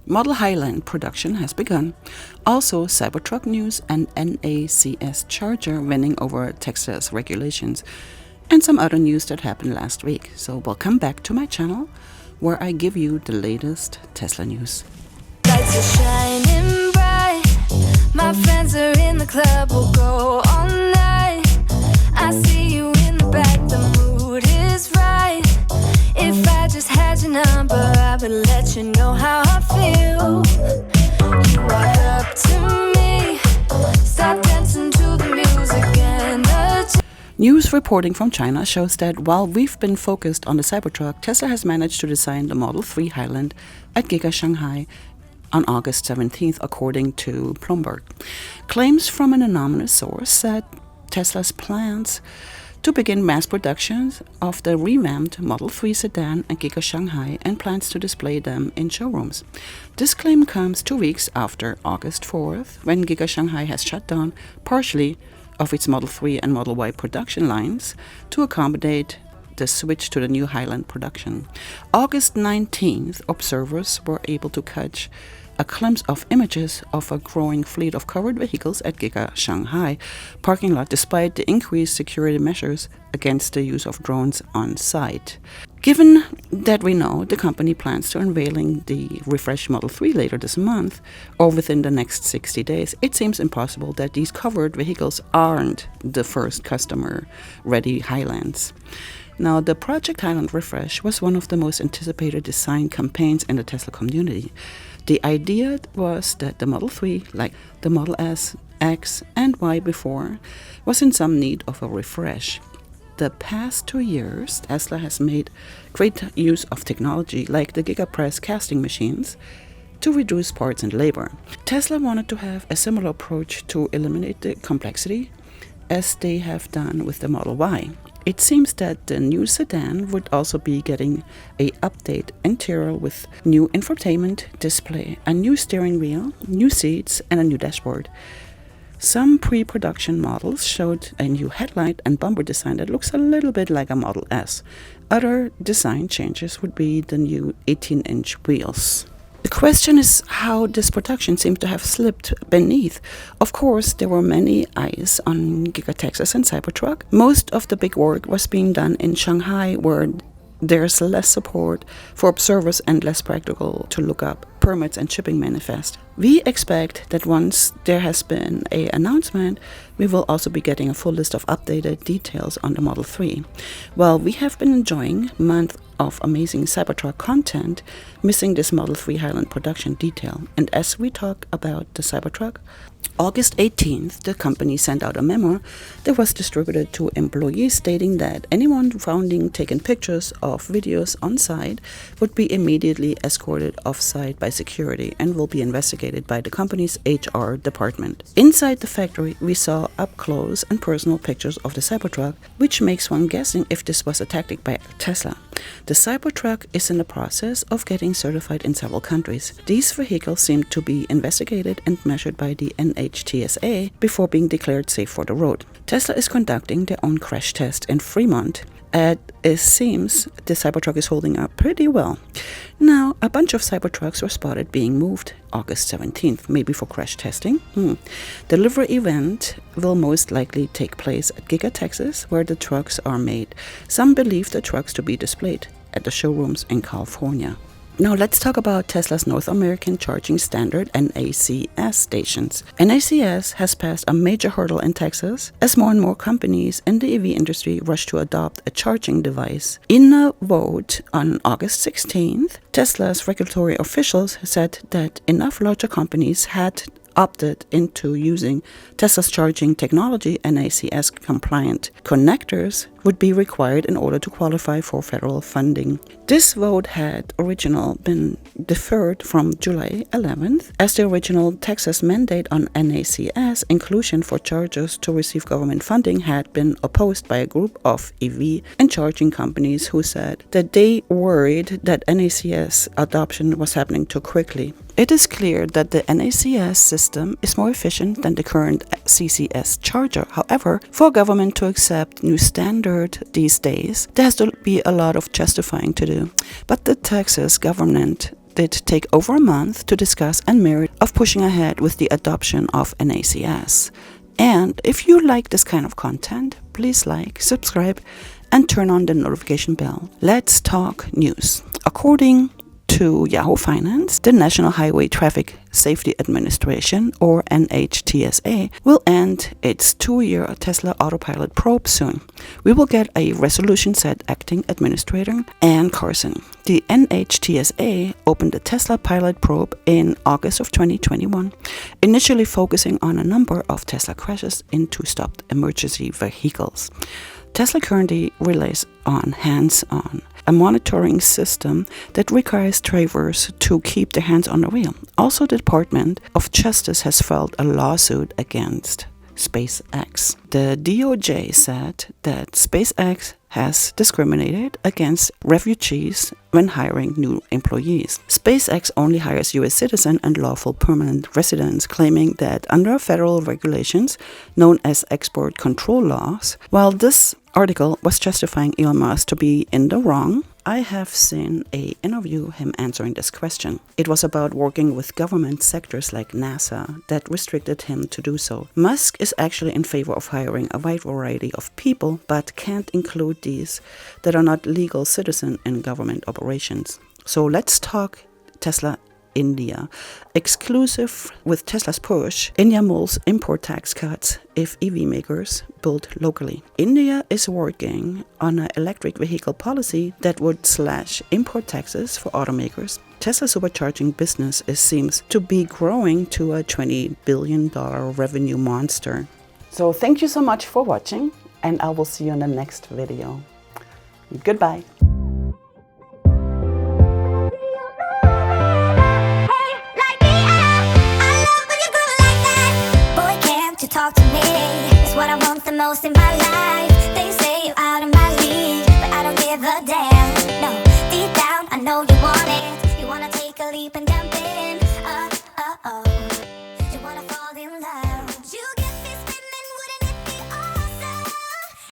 Model Highland production has begun. Also, Cybertruck news and NACS Charger winning over Texas regulations, and some other news that happened last week. So welcome back to my channel, where I give you the latest Tesla news. Lights are shining bright. My friends are in the club, we'll go all night. I see you in the back, the mood is right. If I just had your number, I would let you know how I feel. You walk up to me, start dancing to the music and the News reporting from China shows that while we've been focused on the Cybertruck, Tesla has managed to design the Model 3 Highland at Giga Shanghai on August 17th, according to Bloomberg. Claims from an anonymous source said Tesla's plans to begin mass production of the revamped Model 3 sedan at Giga Shanghai and plans to display them in showrooms. This claim comes 2 weeks after August 4th, when Giga Shanghai has shut down partially of its Model 3 and Model Y production lines to accommodate the switch to the new Highland production. August 19th, observers were able to catch a glimpse of images of a growing fleet of covered vehicles at Giga Shanghai parking lot, despite the increased security measures against the use of drones on site. Given that we know the company plans to unveiling the refreshed Model 3 later this month or within the next 60 days, it seems impossible that these covered vehicles aren't the first customer-ready Highlands. Now, the Project Highland refresh was one of the most anticipated design campaigns in the Tesla community. The idea was that the Model 3, like the Model S, X, and Y before, was in some need of a refresh. The past 2 years, Tesla has made great use of technology like the GigaPress casting machines to reduce parts and labor. Tesla wanted to have a similar approach to eliminate the complexity as they have done with the Model Y. It seems that the new sedan would also be getting an update interior with new infotainment display, a new steering wheel, new seats, and a new dashboard. Some pre-production models showed a new headlight and bumper design that looks a little bit like a Model S. Other design changes would be the new 18-inch wheels. The question is how this production seemed to have slipped beneath. Of course, there were many eyes on Giga Texas and Cybertruck. Most of the big work was being done in Shanghai, where there's less support for observers and less practical to look up permits and shipping manifest. We expect that once there has been an announcement, we will also be getting a full list of updated details on the Model 3. While we have been enjoying a month of amazing Cybertruck content, missing this Model 3 Highland production detail. And as we talk about the Cybertruck, August 18th, the company sent out a memo that was distributed to employees stating that anyone found taking pictures of videos on site would be immediately escorted off-site by security and will be investigated by the company's HR department. Inside the factory, we saw up-close and personal pictures of the Cybertruck, which makes one guessing if this was a tactic by Tesla. The Cybertruck is in the process of getting certified in several countries. These vehicles seem to be investigated and measured by the NHTSA before being declared safe for the road. Tesla is conducting their own crash test in Fremont, and it seems the Cybertruck is holding up pretty well. Now, a bunch of Cybertrucks were spotted being moved August 17th, maybe for crash testing. The delivery event will most likely take place at Giga Texas, where the trucks are made. Some believe the trucks to be displayed at the showrooms in California. Now let's talk about Tesla's North American Charging Standard NACS stations. NACS has passed a major hurdle in Texas as more and more companies in the EV industry rush to adopt a charging device. In a vote on August 16th, Tesla's regulatory officials said that enough larger companies had opted into using Tesla's charging technology. NACS compliant connectors would be required in order to qualify for federal funding. This vote had originally been deferred from July 11th, as the original Texas mandate on NACS inclusion for chargers to receive government funding had been opposed by a group of EV and charging companies who said that they worried that NACS adoption was happening too quickly. It is clear that the NACS system is more efficient than the current CCS charger. However, for government to accept new standard these days, there has to be a lot of justifying to do. But the Texas government did take over a month to discuss and merit of pushing ahead with the adoption of NACS. And if you like this kind of content, please like, subscribe, and turn on the notification bell. Let's talk news. According to Yahoo Finance, the National Highway Traffic Safety Administration, or NHTSA, will end its 2-year Tesla Autopilot probe soon. We will get a resolution, said acting administrator Ann Carson. The NHTSA opened the Tesla pilot probe in August of 2021, initially focusing on a number of Tesla crashes into stopped emergency vehicles. Tesla currently relies on hands-on, a monitoring system that requires drivers to keep their hands on the wheel. Also, the Department of Justice has filed a lawsuit against SpaceX. The DOJ said that SpaceX has discriminated against refugees when hiring new employees. SpaceX only hires U.S. citizens and lawful permanent residents, claiming that under federal regulations known as export control laws. While this article was justifying Elon Musk to be in the wrong, I have seen an interview him answering this question. It was about working with government sectors like NASA that restricted him to do so. Musk is actually in favor of hiring a wide variety of people, but can't include these that are not legal citizens in government operations. So let's talk Tesla India. Exclusive with Tesla's push, India mulls import tax cuts if EV makers build locally. India is working on an electric vehicle policy that would slash import taxes for automakers. Tesla's supercharging business seems to be growing to a $20 billion revenue monster. So thank you so much for watching, and I will see you in the next video. Goodbye. Talk to me, it's what I want the most in my life. They say you're out of my league, but I don't give a damn. No, deep down I know you want it. You wanna take a leap and jump in.